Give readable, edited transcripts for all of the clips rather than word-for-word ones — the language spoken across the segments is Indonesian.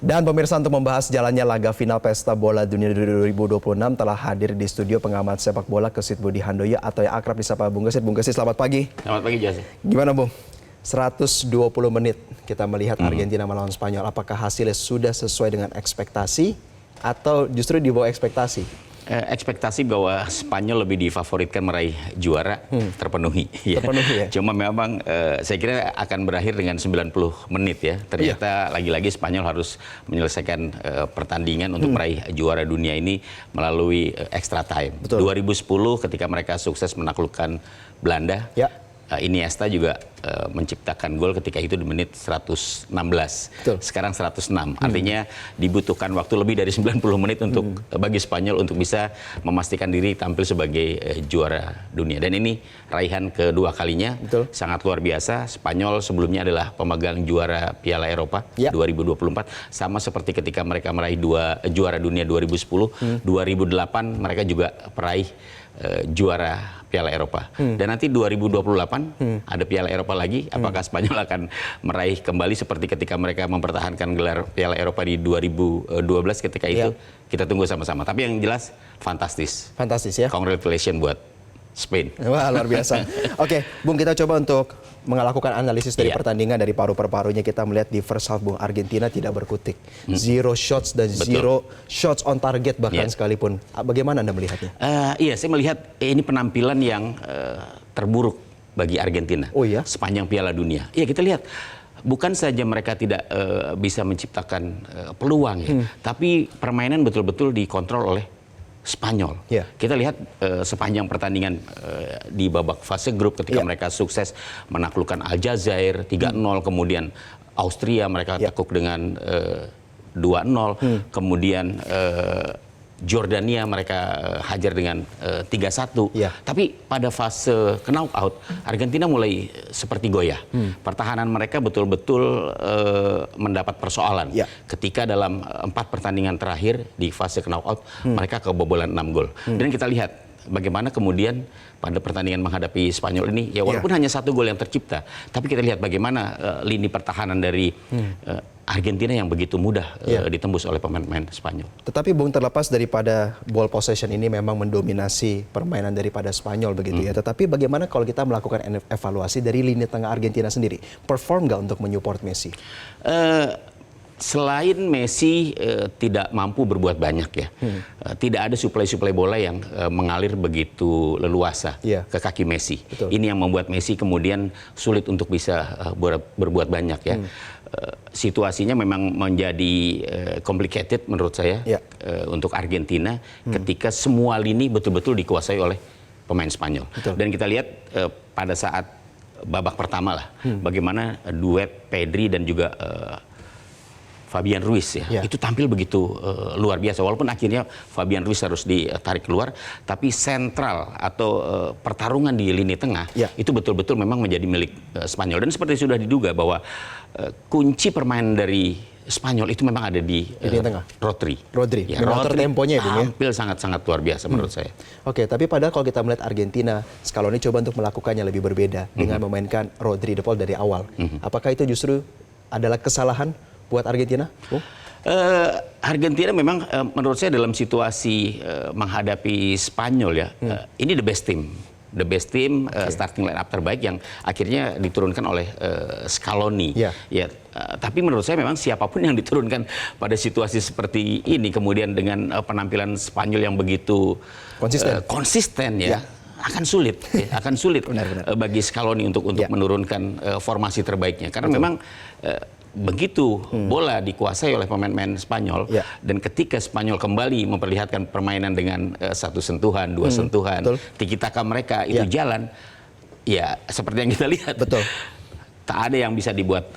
Dan pemirsa, untuk membahas jalannya laga final Pesta Bola Dunia 2026 telah hadir di studio pengamat sepak bola Kesit Budi Handoyo atau yang akrab disapa Bung Kesit. Bung Kesit, selamat pagi. Selamat pagi, Jasi. Gimana, Bung? 120 menit kita melihat Argentina melawan Spanyol. Apakah hasilnya sudah sesuai dengan ekspektasi atau justru di bawah ekspektasi? Ekspektasi bahwa Spanyol lebih difavoritkan meraih juara terpenuhi. Terpenuhi ya? Cuma memang saya kira akan berakhir dengan 90 menit ya. Ternyata lagi-lagi Spanyol harus menyelesaikan pertandingan untuk meraih juara dunia ini melalui extra time. Betul. 2010 ketika mereka sukses menaklukkan Belanda. Ya. Iniesta juga menciptakan gol ketika itu di menit 116. Betul. Sekarang 106. Artinya dibutuhkan waktu lebih dari 90 menit untuk bagi Spanyol untuk bisa memastikan diri tampil sebagai juara dunia. Dan ini raihan kedua kalinya. Betul. Sangat luar biasa. Spanyol sebelumnya adalah pemegang juara Piala Eropa 2024. Sama seperti ketika mereka meraih juara dunia 2010. 2008 mereka juga peraih juara Piala Eropa. Dan nanti 2028 ada Piala Eropa lagi. Apakah Spanyol akan meraih kembali seperti ketika mereka mempertahankan gelar Piala Eropa di 2012 ketika itu? Kita tunggu sama-sama. Tapi yang jelas fantastis. Fantastis ya. Congratulations buat Spain. Wah, luar biasa. Oke, Bung, kita coba untuk melakukan analisis dari pertandingan dari paru per parunya. Kita melihat di first half, Bung, Argentina tidak berkutik. Zero shots dan zero shots on target bahkan sekalipun. Bagaimana Anda melihatnya? Iya, saya melihat ini penampilan yang terburuk bagi Argentina. Oh iya? Sepanjang Piala Dunia. Iya, kita lihat. Bukan saja mereka tidak bisa menciptakan peluang ya, tapi permainan betul-betul dikontrol oleh Spanyol. Kita lihat sepanjang pertandingan di babak fase grup ketika mereka sukses menaklukkan Aljazair 3-0, kemudian Austria mereka tekuk dengan 2-0, kemudian Jordania mereka hajar dengan 3-1. Tapi pada fase knockout Argentina mulai seperti goyah. Pertahanan mereka betul-betul mendapat persoalan. Ketika dalam 4 pertandingan terakhir di fase knockout mereka kebobolan 6 gol. Dan kita lihat bagaimana kemudian pada pertandingan menghadapi Spanyol ini, ya walaupun hanya 1 gol yang tercipta, tapi kita lihat bagaimana lini pertahanan dari Argentina yang begitu mudah ditembus oleh pemain-pemain Spanyol. Tetapi Bung, terlepas daripada ball possession ini memang mendominasi permainan daripada Spanyol begitu ya. Tetapi bagaimana kalau kita melakukan evaluasi dari lini tengah Argentina sendiri? Perform nggak untuk menyupport Messi? Selain Messi tidak mampu berbuat banyak ya, tidak ada suplai-suplai bola yang mengalir begitu leluasa ke kaki Messi. Ini yang membuat Messi kemudian sulit untuk bisa berbuat banyak ya. Situasinya memang menjadi complicated menurut saya untuk Argentina ketika semua lini betul-betul dikuasai oleh pemain Spanyol. Dan kita lihat pada saat babak pertama lah, bagaimana duet Pedri dan juga Fabian Ruiz itu tampil begitu luar biasa. Walaupun akhirnya Fabian Ruiz harus ditarik keluar, tapi sentral atau pertarungan di lini tengah itu betul-betul memang menjadi milik Spanyol. Dan seperti sudah diduga bahwa kunci permainan dari Spanyol itu memang ada di tengah. Rodri. Mengatur temponya ya, Bung, ya. Tampil sangat-sangat luar biasa menurut saya. Oke, tapi padahal kalau kita melihat Argentina, Scaloni coba untuk melakukannya lebih berbeda dengan memainkan Rodri de Paul dari awal. Apakah itu justru adalah kesalahan buat Argentina? Argentina memang menurut saya dalam situasi menghadapi Spanyol ya, ini the best team, starting line up terbaik yang akhirnya diturunkan oleh Scaloni. Tapi menurut saya memang siapapun yang diturunkan pada situasi seperti ini, kemudian dengan penampilan Spanyol yang begitu konsisten ya. Akan sulit bagi Scaloni untuk menurunkan formasi terbaiknya, karena memang begitu bola dikuasai oleh pemain-pemain Spanyol dan ketika Spanyol kembali memperlihatkan permainan dengan 1 sentuhan, 2 sentuhan, tiki-taka mereka itu jalan, ya seperti yang kita lihat, tak ada yang bisa dibuat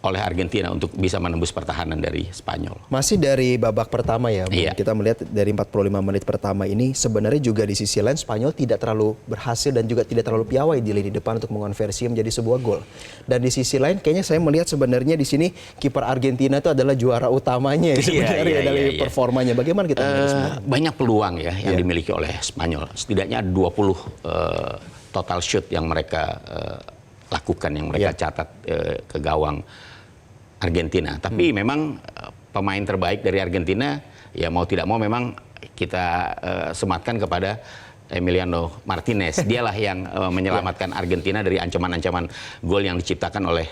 oleh Argentina untuk bisa menembus pertahanan dari Spanyol. Masih dari babak pertama ya, Bung. Kita melihat dari 45 menit pertama ini sebenarnya juga di sisi lain Spanyol tidak terlalu berhasil dan juga tidak terlalu piawai di lini depan untuk mengonversi menjadi sebuah gol. Dan di sisi lain kayaknya saya melihat sebenarnya di sini kiper Argentina itu adalah juara utamanya sebenarnya dari performanya. Bagaimana kita melihat banyak peluang ya yang dimiliki oleh Spanyol. Setidaknya 20 total shoot yang mereka lakukan, yang mereka catat ke gawang Argentina. Tapi memang pemain terbaik dari Argentina, ya mau tidak mau memang kita sematkan kepada Emiliano Martinez. Dialah yang menyelamatkan Argentina dari ancaman-ancaman gol yang diciptakan oleh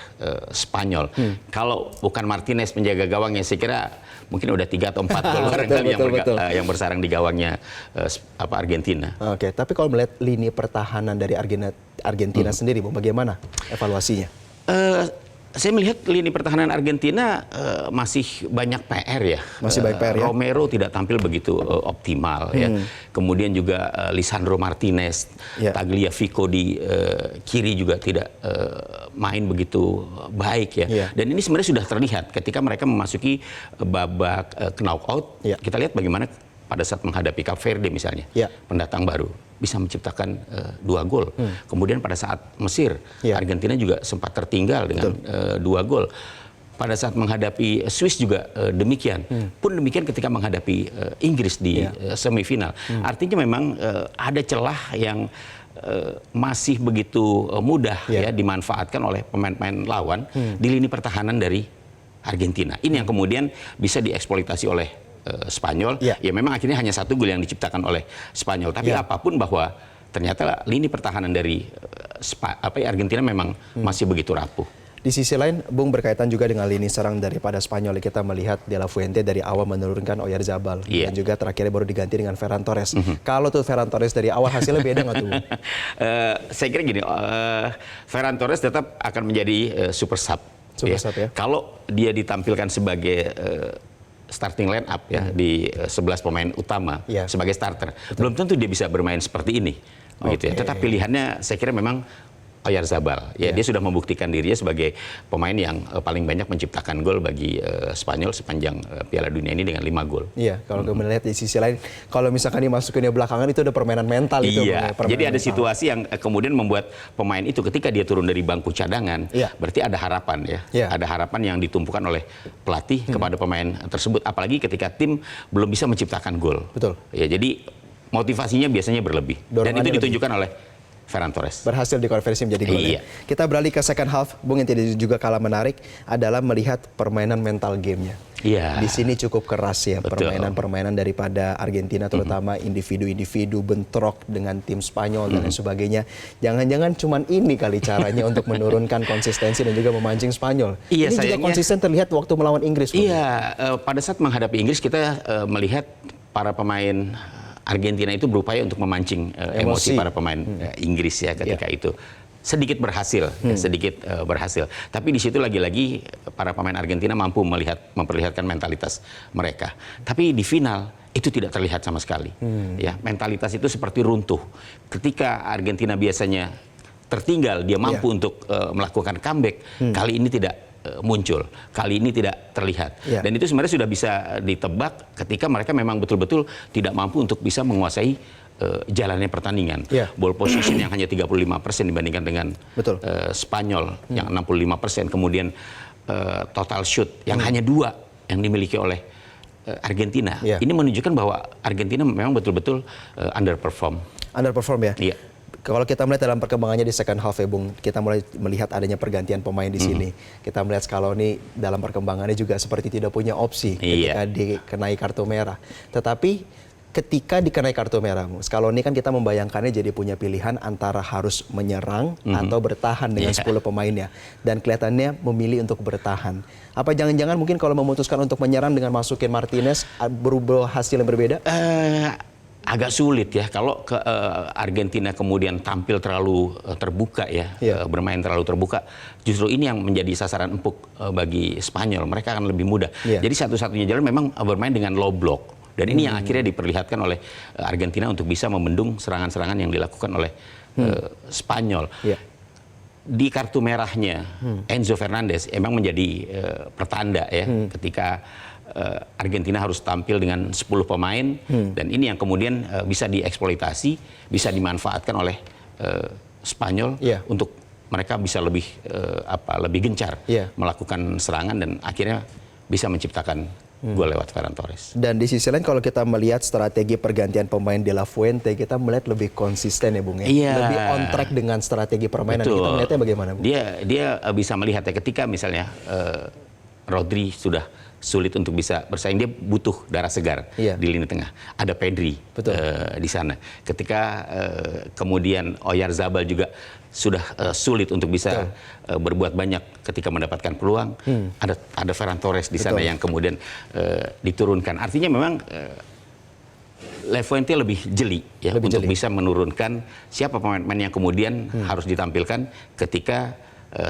Spanyol. Kalau bukan Martinez penjaga gawangnya, saya kira mungkin udah 3 atau 4 gol barangkali yang bersarang di gawangnya Argentina. Oke, tapi kalau melihat lini pertahanan dari Argentina sendiri, Bung, bagaimana evaluasinya? Saya melihat lini pertahanan Argentina masih banyak PR ya. Masih banyak PR ya. Romero tidak tampil begitu optimal ya. Kemudian juga Lisandro Martinez, Tagliafico di kiri juga tidak main begitu baik ya. Dan ini sebenarnya sudah terlihat ketika mereka memasuki babak knockout. Kita lihat bagaimana pada saat menghadapi Cape Verde misalnya, pendatang baru bisa menciptakan 2 gol. Kemudian pada saat Mesir, Argentina juga sempat tertinggal dengan 2 gol. Pada saat menghadapi Swiss juga demikian. Pun demikian ketika menghadapi Inggris di semifinal. Artinya memang ada celah yang masih begitu mudah ya dimanfaatkan oleh pemain-pemain lawan di lini pertahanan dari Argentina. Ini yang kemudian bisa dieksploitasi oleh Spanyol. Ya memang akhirnya hanya 1 gol yang diciptakan oleh Spanyol. Tapi apapun bahwa ternyata lini pertahanan dari Argentina memang masih begitu rapuh. Di sisi lain, Bung, berkaitan juga dengan lini serang daripada Spanyol, kita melihat De La Fuente dari awal menurunkan Oyarzabal dan juga terakhirnya baru diganti dengan Ferran Torres. Kalau tuh Ferran Torres dari awal hasilnya beda nggak tuh, Bung? Saya kira gini, Ferran Torres tetap akan menjadi super sub. Ya. Kalau dia ditampilkan sebagai starting line up ya di 11 pemain utama sebagai starter, belum tentu dia bisa bermain seperti ini, begitu ya. Tetapi pilihannya saya kira memang Oyarzabal. Ya, dia sudah membuktikan dirinya sebagai pemain yang paling banyak menciptakan gol bagi Spanyol sepanjang Piala Dunia ini dengan 5 gol. Iya, kalau gue melihat di sisi lain, kalau misalkan dimasukin di belakangan itu ada permainan mental itu. Iya, jadi ada situasi yang kemudian membuat pemain itu ketika dia turun dari bangku cadangan, berarti ada harapan ya. Ada harapan yang ditumpukan oleh pelatih kepada pemain tersebut, apalagi ketika tim belum bisa menciptakan gol. Betul. Ya, jadi motivasinya biasanya berlebih. Dan itu ditunjukkan oleh Ferran Torres. Berhasil dikonversi menjadi gol. Kita beralih ke second half, Bung, yang tidak juga kalah menarik adalah melihat permainan mental gamenya. Di sini cukup keras ya permainan daripada Argentina, terutama individu-individu bentrok dengan tim Spanyol dan lain sebagainya. Jangan-jangan cuman ini kali caranya untuk menurunkan konsistensi dan juga memancing Spanyol. Ini juga konsisten terlihat waktu melawan Inggris. Pada saat menghadapi Inggris kita melihat para pemain Argentina itu berupaya untuk memancing emosi para pemain Inggris ya ketika itu. Sedikit berhasil, berhasil. Tapi di situ lagi-lagi para pemain Argentina mampu memperlihatkan mentalitas mereka. Tapi di final itu tidak terlihat sama sekali. Ya, mentalitas itu seperti runtuh. Ketika Argentina biasanya tertinggal, dia mampu untuk melakukan comeback. Kali ini tidak muncul, kali ini tidak terlihat. Dan itu sebenarnya sudah bisa ditebak ketika mereka memang betul-betul tidak mampu untuk bisa menguasai jalannya pertandingan. Ball position yang hanya 35% dibandingkan dengan Spanyol yang 65%. Kemudian total shoot yang hanya 2 yang dimiliki oleh Argentina. Ini menunjukkan bahwa Argentina memang betul-betul underperform. Underperform ya? Iya. Kalau kita melihat dalam perkembangannya di second half ya, Bung, kita mulai melihat adanya pergantian pemain di sini. Kita melihat Scaloni dalam perkembangannya juga seperti tidak punya opsi ketika dikenai kartu merah. Tetapi ketika dikenai kartu merah, Scaloni kan kita membayangkannya jadi punya pilihan antara harus menyerang atau bertahan dengan 10 pemainnya. Dan kelihatannya memilih untuk bertahan. Apa jangan-jangan mungkin kalau memutuskan untuk menyerang dengan masukin Martinez berubah hasil yang berbeda? Agak sulit ya kalau Argentina kemudian tampil terlalu terbuka bermain terlalu terbuka. Justru ini yang menjadi sasaran empuk bagi Spanyol. Mereka akan lebih mudah. Jadi satu-satunya jalan memang bermain dengan low block. Dan ini yang akhirnya diperlihatkan oleh Argentina untuk bisa membendung serangan-serangan yang dilakukan oleh Spanyol. Di kartu merahnya Enzo Fernandez emang menjadi pertanda ya ketika Argentina harus tampil dengan 10 pemain dan ini yang kemudian bisa dieksploitasi, bisa dimanfaatkan oleh Spanyol untuk mereka bisa lebih gencar melakukan serangan dan akhirnya bisa menciptakan gol lewat Ferran Torres. Dan di sisi lain kalau kita melihat strategi pergantian pemain De La Fuente, kita melihat lebih konsisten ya, Bung ya. Lebih on track dengan strategi permainan. Kita melihatnya bagaimana, Bung? Dia bisa melihat ya ketika misalnya Rodri sudah sulit untuk bisa bersaing. Dia butuh darah segar di lini tengah. Ada Pedri di sana. Ketika kemudian Oyarzabal juga sudah sulit untuk bisa berbuat banyak ketika mendapatkan peluang. Ada Ferran Torres di sana yang kemudian diturunkan. Artinya memang Levante lebih jeli ya untuk bisa menurunkan siapa pemain-pemain yang kemudian harus ditampilkan ketika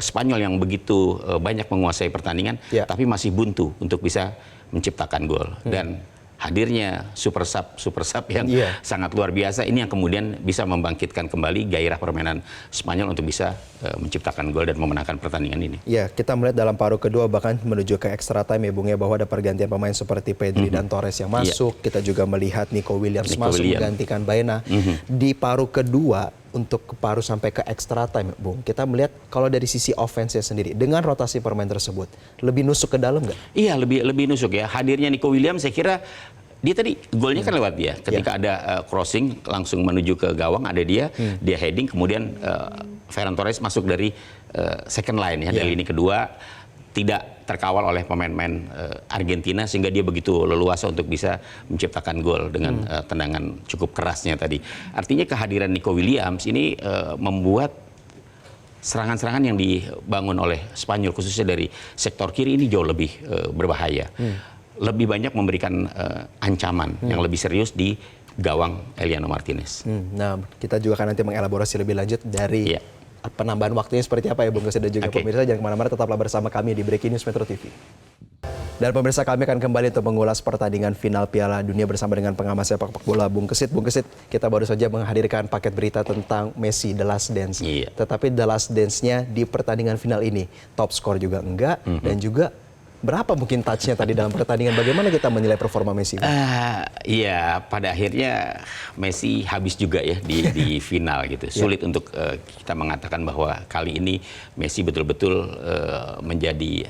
Spanyol yang begitu banyak menguasai pertandingan tapi masih buntu untuk bisa menciptakan gol. Dan hadirnya super sub yang sangat luar biasa ini yang kemudian bisa membangkitkan kembali gairah permainan Spanyol untuk bisa menciptakan gol dan memenangkan pertandingan ini. Ya, kita melihat dalam paruh kedua bahkan menuju ke extra time ya Bung ya, bahwa ada pergantian pemain seperti Pedri dan Torres yang masuk. Kita juga melihat Nico Williams masuk menggantikan Baena. Di paruh kedua untuk ke paruh sampai ke extra time, Bung, kita melihat kalau dari sisi offense-nya sendiri dengan rotasi pemain tersebut lebih nusuk ke dalam nggak? Iya, lebih nusuk ya. Hadirnya Nico Williams saya kira dia tadi golnya kan lewat dia. Ketika ada crossing langsung menuju ke gawang, ada dia heading, kemudian Ferran Torres masuk dari second line ya, dari lini kedua, tidak terkawal oleh pemain-pemain Argentina sehingga dia begitu leluasa untuk bisa menciptakan gol dengan tendangan cukup kerasnya tadi. Artinya kehadiran Nico Williams ini membuat serangan-serangan yang dibangun oleh Spanyol khususnya dari sektor kiri ini jauh lebih berbahaya. Lebih banyak memberikan ancaman yang lebih serius di gawang Emiliano Martinez. Nah, kita juga akan nanti mengelaborasi lebih lanjut dari penambahan waktunya seperti apa ya Bung Kesit dan juga pemirsa. Jangan kemana-mana, tetaplah bersama kami di Breaking News Metro TV. Dan pemirsa, kami akan kembali untuk mengulas pertandingan final Piala Dunia bersama dengan pengamat sepak bola Bung Kesit. Bung Kesit, kita baru saja menghadirkan paket berita tentang Messi The Last Dance. Tetapi The Last Dance-nya di pertandingan final ini top skor juga enggak, dan juga berapa mungkin touch-nya tadi dalam pertandingan? Bagaimana kita menilai performa Messi? Ya, pada akhirnya Messi habis juga ya di final gitu. Sulit untuk kita mengatakan bahwa kali ini Messi betul-betul menjadi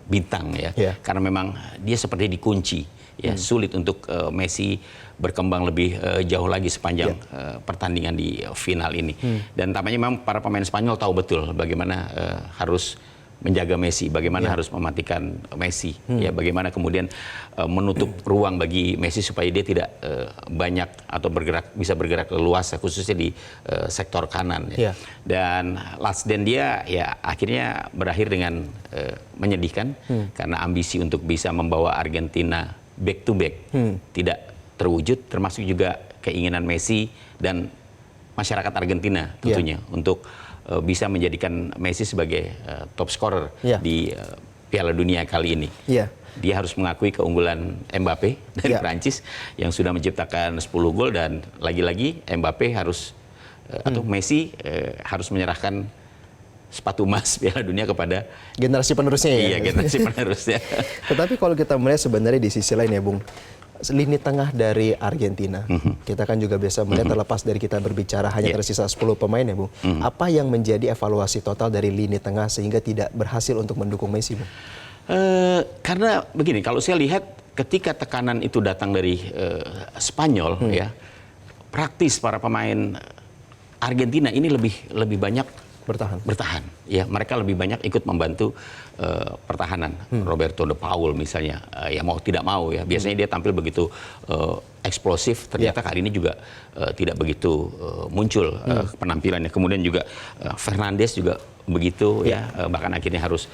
bintang ya. Karena memang dia seperti dikunci. Ya, sulit untuk Messi berkembang lebih jauh lagi sepanjang pertandingan di final ini. Dan tampaknya memang para pemain Spanyol tahu betul bagaimana harus menjaga Messi, bagaimana harus mematikan Messi, ya bagaimana kemudian menutup ruang bagi Messi supaya dia tidak banyak atau bisa bergerak leluasa khususnya di sektor kanan. Ya. Dan last dance dia ya akhirnya berakhir dengan menyedihkan karena ambisi untuk bisa membawa Argentina back to back tidak terwujud, termasuk juga keinginan Messi dan masyarakat Argentina tentunya untuk bisa menjadikan Messi sebagai top scorer di Piala Dunia kali ini. Dia harus mengakui keunggulan Mbappe dari Prancis yang sudah menciptakan 10 gol, dan lagi-lagi Mbappe harus atau Messi harus menyerahkan sepatu emas Piala Dunia kepada generasi penerusnya ya. Iya, generasi penerusnya. Tetapi kalau kita melihat sebenarnya di sisi lain ya Bung, lini tengah dari Argentina, kita kan juga bisa melihat terlepas dari kita berbicara hanya tersisa 10 pemain ya Bung. Apa yang menjadi evaluasi total dari lini tengah sehingga tidak berhasil untuk mendukung Messi Bung? Karena begini, kalau saya lihat ketika tekanan itu datang dari Spanyol ya, praktis para pemain Argentina ini lebih banyak bertahan. Ya, mereka lebih banyak ikut membantu pertahanan. Roberto De Paul misalnya, ya mau tidak mau ya, biasanya dia tampil begitu eksplosif, ternyata kali ini juga tidak begitu muncul penampilannya. Kemudian juga Fernandes juga begitu ya, bahkan akhirnya harus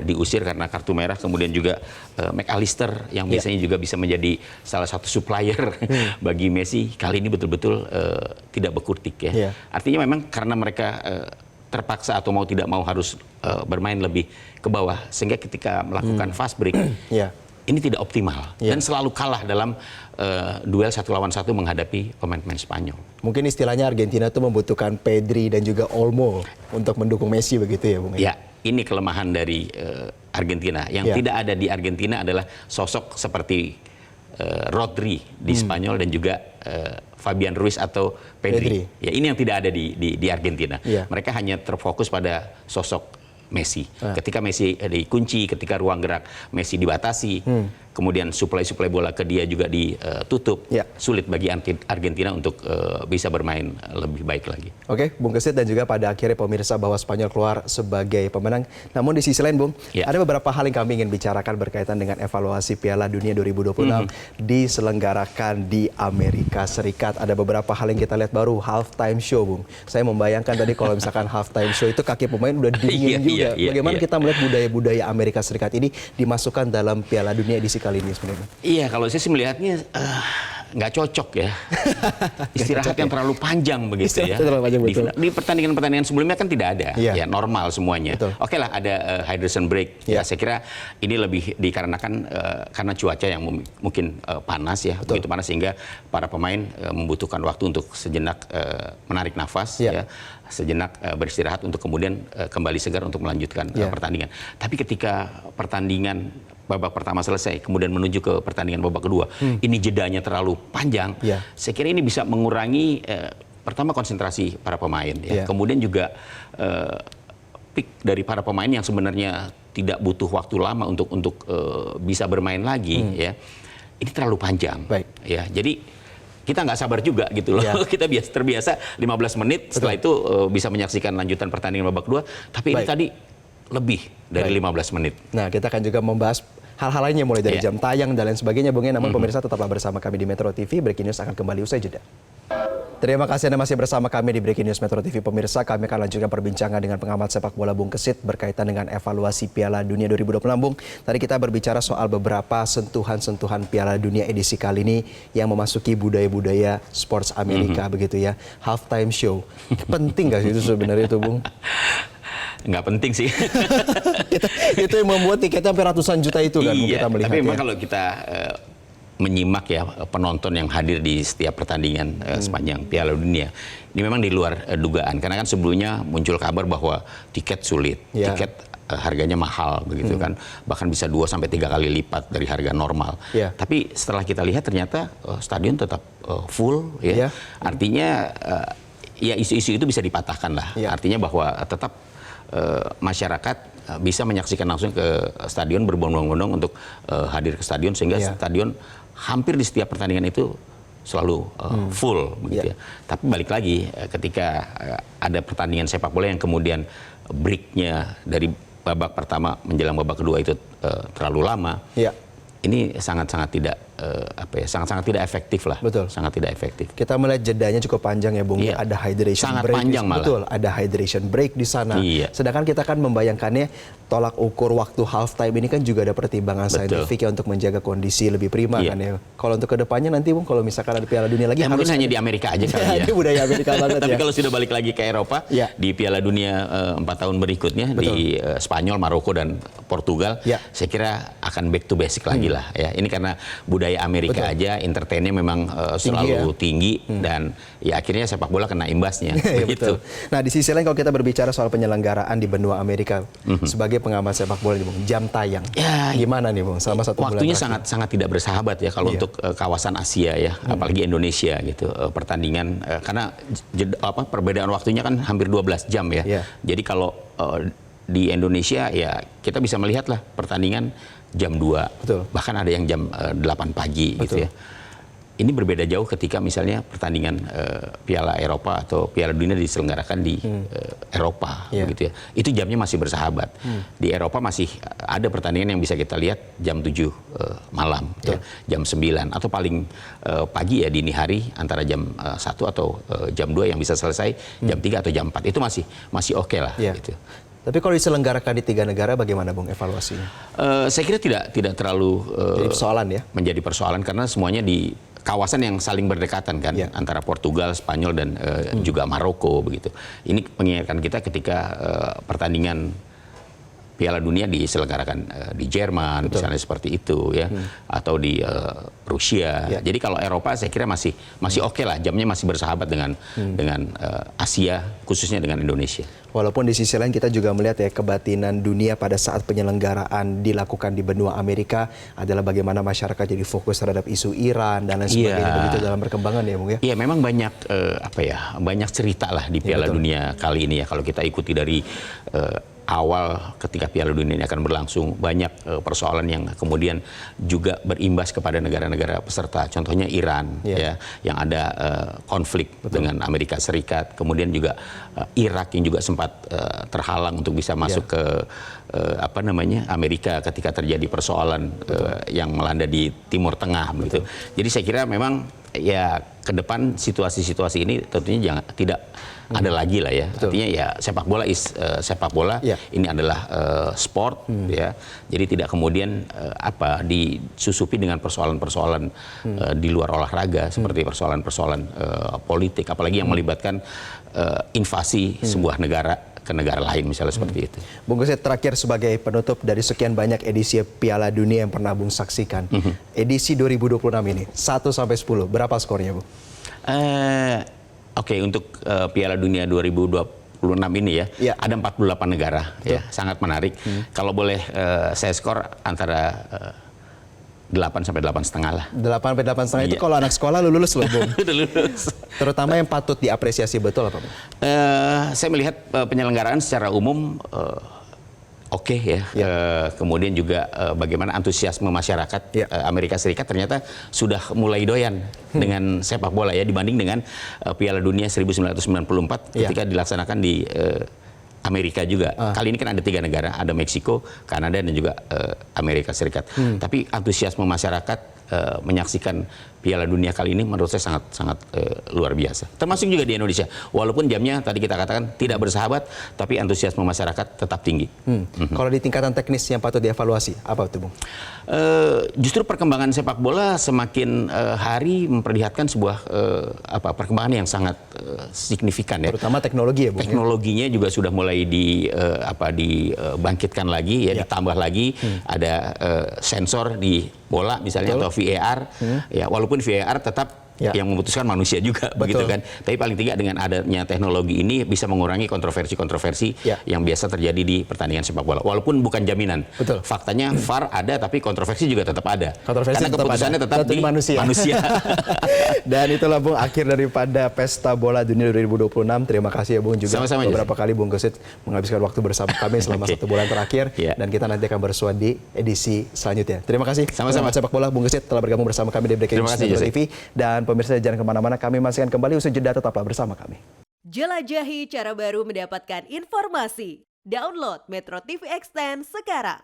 diusir karena kartu merah. Kemudian juga McAllister yang biasanya juga bisa menjadi salah satu supplier bagi Messi, kali ini betul-betul tidak berkutik ya. Artinya memang karena mereka terpaksa atau mau tidak mau harus bermain lebih ke bawah, sehingga ketika melakukan fast break ini tidak optimal dan selalu kalah dalam duel 1 lawan 1 menghadapi pemain-pemain Spanyol. Mungkin istilahnya Argentina itu membutuhkan Pedri dan juga Olmo untuk mendukung Messi begitu ya Bung? Ya, ini kelemahan dari Argentina. Yang tidak ada di Argentina adalah sosok seperti Rodri di Spanyol dan juga Fabian Ruiz atau Pedri. Ya, ini yang tidak ada di Argentina. Mereka hanya terfokus pada sosok Messi. Ketika Messi dikunci, ketika ruang gerak Messi dibatasi, kemudian suplai bola ke dia juga ditutup, sulit bagi Argentina untuk bisa bermain lebih baik lagi. Oke, Bung Kesit, dan juga pada akhirnya pemirsa bahwa Spanyol keluar sebagai pemenang. Namun di sisi lain, Bung, ada beberapa hal yang kami ingin bicarakan berkaitan dengan evaluasi Piala Dunia 2026 diselenggarakan di Amerika Serikat. Ada beberapa hal yang kita lihat baru, halftime show, Bung. Saya membayangkan tadi kalau misalkan halftime show itu kaki pemain udah dingin juga. Bagaimana kita melihat budaya-budaya Amerika Serikat ini dimasukkan dalam Piala Dunia edisi kali ini sebenarnya? Iya, kalau saya sih melihatnya nggak cocok ya. Istirahat yang terlalu panjang begitu ya. Di pertandingan-pertandingan sebelumnya kan tidak ada, ya normal semuanya. Oke lah, ada hydration break. Ya, saya kira ini lebih dikarenakan karena cuaca yang mungkin panas ya, begitu panas sehingga para pemain membutuhkan waktu untuk sejenak menarik nafas, ya, sejenak beristirahat untuk kemudian kembali segar untuk melanjutkan pertandingan. Tapi ketika pertandingan babak pertama selesai, kemudian menuju ke pertandingan babak kedua, ini jedanya terlalu panjang. Saya kira ini bisa mengurangi pertama konsentrasi para pemain, ya. Kemudian juga peak dari para pemain yang sebenarnya tidak butuh waktu lama untuk bisa bermain lagi, ya. Ini terlalu panjang, ya. Jadi kita nggak sabar juga gitu loh. Kita terbiasa 15 menit, setelah itu bisa menyaksikan lanjutan pertandingan babak kedua, tapi ini tadi lebih dari 15 menit. Nah, kita akan juga membahas hal-hal lainnya mulai dari jam tayang dan lain sebagainya, Bung. Namun pemirsa tetaplah bersama kami di Metro TV. Breaking News akan kembali usai jeda. Terima kasih Anda masih bersama kami di Breaking News Metro TV. Pemirsa, kami akan lanjutkan perbincangan dengan pengamat sepak bola Bung Kesit berkaitan dengan evaluasi Piala Dunia 2026, Bung. Tadi kita berbicara soal beberapa sentuhan-sentuhan Piala Dunia edisi kali ini yang memasuki budaya-budaya sports Amerika begitu ya. Halftime show. Penting nggak sih itu sebenarnya itu, Bung? Nggak penting sih. Itu yang membuat tiketnya sampai ratusan juta itu kan, kita melihat. Tapi memang kalau kita menyimak ya penonton yang hadir di setiap pertandingan sepanjang Piala Dunia, ini memang di luar dugaan. Karena kan sebelumnya muncul kabar bahwa tiket sulit, tiket harganya mahal begitu kan, bahkan bisa 2-3 kali lipat dari harga normal. Tapi setelah kita lihat ternyata stadion tetap full, ya. Artinya ya isu-isu itu bisa dipatahkan lah. Artinya bahwa tetap masyarakat bisa menyaksikan langsung ke stadion, berbondong-bondong untuk hadir ke stadion, sehingga stadion hampir di setiap pertandingan itu selalu full begitu ya. Tapi balik lagi ketika ada pertandingan sepak bola yang kemudian breaknya dari babak pertama menjelang babak kedua itu terlalu lama, ini sangat-sangat tidak sangat-sangat tidak efektif lah. Betul. Sangat tidak efektif. Kita melihat jedanya cukup panjang ya, Bung. Ada hydration sangat break. Panjang malah. Betul, ada hydration break di sana. Sedangkan kita kan membayangkannya tolak ukur waktu halftime ini kan juga ada pertimbangan saintifik ya untuk menjaga kondisi lebih prima kan ya. Kalau untuk kedepannya nanti, Bung, kalau misalkan ada Piala Dunia lagi mungkin hanya di Amerika aja kali ya. Ini budaya Amerika banget. Tapi kalau sudah balik lagi ke Eropa, di Piala Dunia 4 tahun berikutnya di Spanyol, Maroko dan Portugal, saya kira akan back to basic lagi lah ya. Ini karena budaya Amerika aja, entertainnya memang selalu tinggi dan ya akhirnya sepak bola kena imbasnya. Begitu. Nah, di sisi lain kalau kita berbicara soal penyelenggaraan di benua Amerika, sebagai pengamat sepak bola nih, Bung, jam tayang gimana nih, Bung, selama 1 bulan waktunya sangat tidak bersahabat ya kalau untuk kawasan Asia ya, apalagi Indonesia gitu, pertandingan karena perbedaan waktunya kan hampir 12 jam ya. Jadi kalau di Indonesia ya kita bisa melihat lah pertandingan jam 2, bahkan ada yang jam 8 pagi gitu ya. Ini berbeda jauh ketika misalnya pertandingan Piala Eropa atau Piala Dunia diselenggarakan di Eropa begitu ya. Itu jamnya masih bersahabat. Di Eropa masih ada pertandingan yang bisa kita lihat jam 7 malam, ya, jam 9 atau paling pagi ya dini hari antara jam 1 atau jam 2 yang bisa selesai jam 3 atau jam 4. Itu masih oke lah gitu. Tapi kalau diselenggarakan di 3 negara bagaimana, Bung, evaluasinya? Saya kira tidak terlalu jadi persoalan ya? Menjadi persoalan karena semuanya di kawasan yang saling berdekatan kan, antara Portugal, Spanyol dan juga Maroko begitu. Ini mengingatkan kita ketika pertandingan Piala Dunia diselenggarakan di Jerman, misalnya seperti itu ya, atau di Rusia. Jadi kalau Eropa saya kira masih oke lah, jamnya masih bersahabat dengan Asia, khususnya dengan Indonesia. Walaupun di sisi lain kita juga melihat ya kebatinan dunia pada saat penyelenggaraan dilakukan di benua Amerika adalah bagaimana masyarakat jadi fokus terhadap isu Iran dan lain sebagainya begitu dalam perkembangan ya, Bung ya. Iya, memang banyak banyak cerita lah di Piala Dunia kali ini ya kalau kita ikuti dari awal ketika Piala Dunia ini akan berlangsung banyak persoalan yang kemudian juga berimbas kepada negara-negara peserta. Contohnya Iran, ya, yang ada konflik dengan Amerika Serikat. Kemudian juga Irak yang juga sempat terhalang untuk bisa masuk ke Amerika ketika terjadi persoalan yang melanda di Timur Tengah, begitu. Jadi saya kira memang ya ke depan situasi-situasi ini tentunya tidak ada lagi lah ya. Artinya ya sepak bola ini adalah sport ya. Jadi tidak kemudian disusupi dengan persoalan-persoalan di luar olahraga seperti persoalan-persoalan politik, apalagi yang melibatkan invasi sebuah negara ke negara lain misalnya seperti itu. Bung Gesit, terakhir sebagai penutup dari sekian banyak edisi Piala Dunia yang pernah Bung saksikan, edisi 2026 ini 1 sampai 10 berapa skornya, Bung? Oke, untuk Piala Dunia 2026 ini ya, ada 48 negara, ya, sangat menarik. Kalau boleh saya skor antara 8 sampai 8,5 lah. 8 sampai 8,5 itu kalau anak sekolah lulus loh, Bung. Lulus. Terutama yang patut diapresiasi betul apa, Bung? Saya melihat penyelenggaraan secara umum oke ya. Kemudian juga bagaimana antusiasme masyarakat Amerika Serikat ternyata sudah mulai doyan dengan sepak bola ya, dibanding dengan Piala Dunia 1994 ketika dilaksanakan di Amerika juga. Kali ini kan ada 3 negara, ada Meksiko, Kanada, dan juga Amerika Serikat. Tapi antusiasme masyarakat menyaksikan Piala Dunia kali ini menurut saya sangat luar biasa. Termasuk juga di Indonesia. Walaupun jamnya tadi kita katakan tidak bersahabat, tapi antusiasme masyarakat tetap tinggi. Kalau di tingkatan teknis yang patut dievaluasi, apa itu, Bung? Justru perkembangan sepak bola semakin hari memperlihatkan sebuah perkembangan yang sangat signifikan ya. Terutama teknologi ya, Bung. Teknologinya juga sudah mulai dibangkitkan lagi ya, ditambah lagi ada sensor di bola misalnya atau VAR ya, walaupun VAR tetap yang memutuskan manusia juga begitu kan. Tapi paling tidak dengan adanya teknologi ini bisa mengurangi kontroversi-kontroversi yang biasa terjadi di pertandingan sepak bola. Walaupun bukan jaminan. Faktanya VAR ada tapi kontroversi juga tetap ada. Karena keputusannya tetap di manusia. Dan itulah, Bung, akhir daripada Pesta Bola Dunia 2026. Terima kasih ya, Bung, juga sama-sama, beberapa kali Bung Gesit menghabiskan waktu bersama kami selama 1 bulan terakhir. Dan kita nanti akan bersua di edisi selanjutnya. Terima kasih. Sama-sama. Sepak bola, Bung Gesit telah bergabung bersama kami di Breaking News TV. Dan pemirsa jangan kemana-mana, kami masih akan kembali usai jeda, tetaplah bersama kami. Jelajahi cara baru mendapatkan informasi. Download Metro TV Extend sekarang.